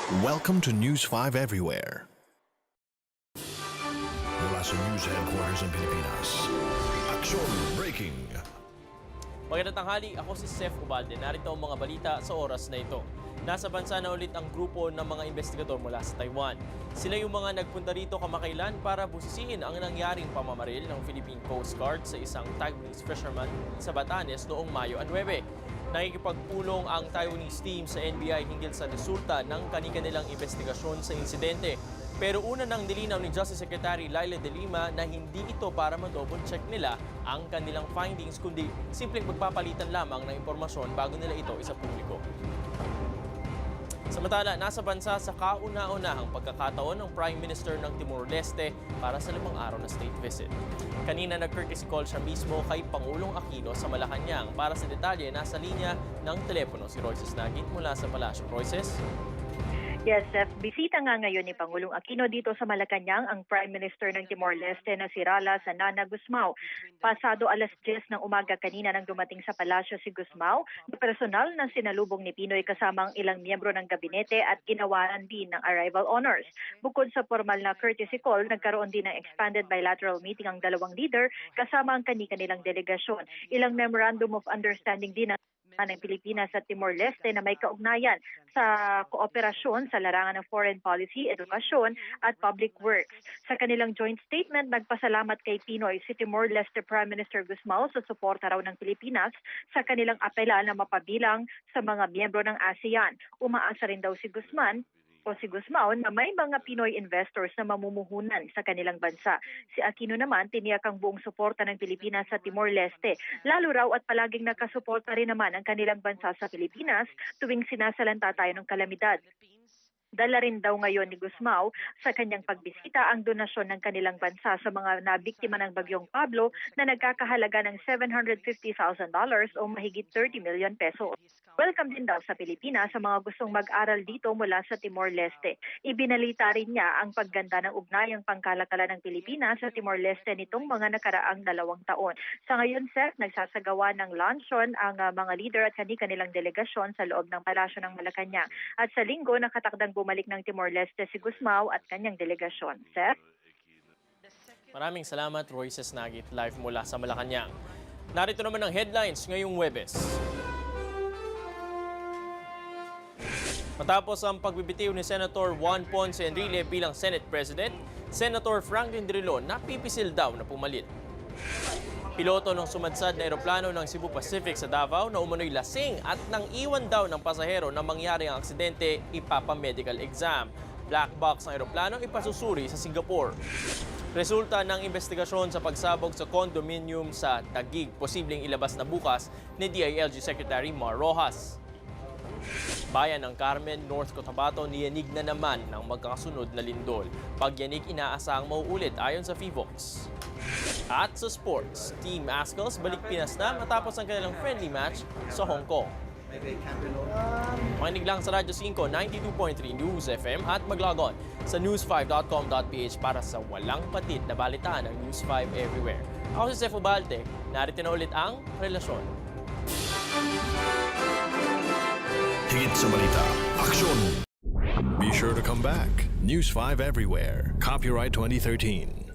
Welcome to News 5 Everywhere. Mula sa News Headquarters ng Pilipinas. Aksyon Breaking. Magandang tanghali, ako si Seth Ubalde. Narito ang mga balita sa oras na ito. Nasa bansa na ulit ang grupo ng mga investigador mula sa Taiwan. Sila yung mga nagpunta rito kamakailan para busisiin ang nangyaring pamamaril ng Philippine Coast Guard sa isang Taiwanese fisherman sa Batanes noong Mayo 9. Nakikipagpulong ang Taiwanese team sa NBI hinggil sa resulta ng kanilang investigasyon sa insidente. Pero una nang nilinaw ni Justice Secretary Laila De Lima na hindi ito para ma-double check nila ang kanilang findings kundi simpleng pagpapalitan lamang ng impormasyon bago nila ito isapubliko. Samantala, nasa bansa sa kauna-unahang pagkakataon ng Prime Minister ng Timor-Leste para sa 5 araw na state visit. Kanina nag-courtesy call siya mismo kay Pangulong Aquino sa Malacanang. Para sa detalye, nasa linya ng telepono si Royces Nagit mula sa Palasyo. Royces? Yes, Seth. Bisita nga ngayon ni Pangulong Aquino dito sa Malacanang ang Prime Minister ng Timor-Leste na si Rala Sanana Gusmao. Pasado alas 10 ng umaga kanina nang dumating sa palasyo si Gusmao, na personal na sinalubong ni Pinoy kasama ang ilang miyembro ng gabinete at ginawaran din ng arrival honors. Bukod sa formal na courtesy call, nagkaroon din ng expanded bilateral meeting ang dalawang leader kasama ang kanilang delegasyon. Ilang memorandum of understanding din ng Pilipinas at Timor-Leste na may kaugnayan sa kooperasyon sa larangan ng foreign policy, edukasyon at public works. Sa kanilang joint statement, nagpasalamat kay Pinoy si Timor-Leste Prime Minister Gusmao sa suporta raw ng Pilipinas sa kanilang apela na mapabilang sa mga miyembro ng ASEAN. Umaasa rin daw si Gusmao na may mga Pinoy investors na mamumuhunan sa kanilang bansa. Si Aquino naman tiniyak ang buong suporta ng Pilipinas sa Timor-Leste. Lalo raw at palaging nakasuporta rin naman ang kanilang bansa sa Pilipinas tuwing sinasalanta tayo ng kalamidad. Dala rin daw ngayon ni Gusmao sa kanyang pagbisita ang donasyon ng kanilang bansa sa mga nabiktima ng Bagyong Pablo na nagkakahalaga ng $750,000 o mahigit 30 million pesos. Welcome din daw sa Pilipinas sa mga gustong mag-aral dito mula sa Timor-Leste. Ibinalita rin niya ang pagganda ng ugnayang pangkalakalan ng Pilipinas sa Timor-Leste nitong mga nakaraang 2 taon. Sa ngayon, Seth, nagsasagawa ng luncheon ang mga leader at kanilang delegasyon sa loob ng Palasyo ng Malacanang. At sa linggo, nakatakdang bumalik ng Timor-Leste si Gusmao at kanyang delegasyon. Seth? Maraming salamat, Royces Nagit, live mula sa Malacanang. Narito naman ang headlines ngayong Huwebes. Matapos ang pagbibitiw ni Senator Juan Ponce Enrile bilang Senate President, Senator Franklin Drilon napipisil daw na pumalit. Piloto ng sumadsad na eroplano ng Cebu Pacific sa Davao na umano'y lasing at nang iwan daw ng pasahero na mangyari ang aksidente, ipapa-medical exam. Black box ang eroplano ipasusuri sa Singapore. Resulta ng investigasyon sa pagsabog sa condominium sa Taguig, posibleng ilabas na bukas ni DILG Secretary Mar Rojas. Bayan ng Carmen, North Cotabato, niyanig na naman ng magkakasunod na lindol. Pagyanig inaasahang mauulit ayon sa FIVOX. At sa sports, Team Ascals balik Pinas na matapos ang kanilang friendly match sa Hong Kong. Makinig lang sa Radyo 5, 92.3 News FM at mag-log on sa news5.com.ph para sa walang patid na balitaan ng News 5 Everywhere. Ako si Seth Ubalde, narito na ulit ang relasyon. Higit sa balita, aksyon! Be sure to come back. News 5 Everywhere. Copyright 2013.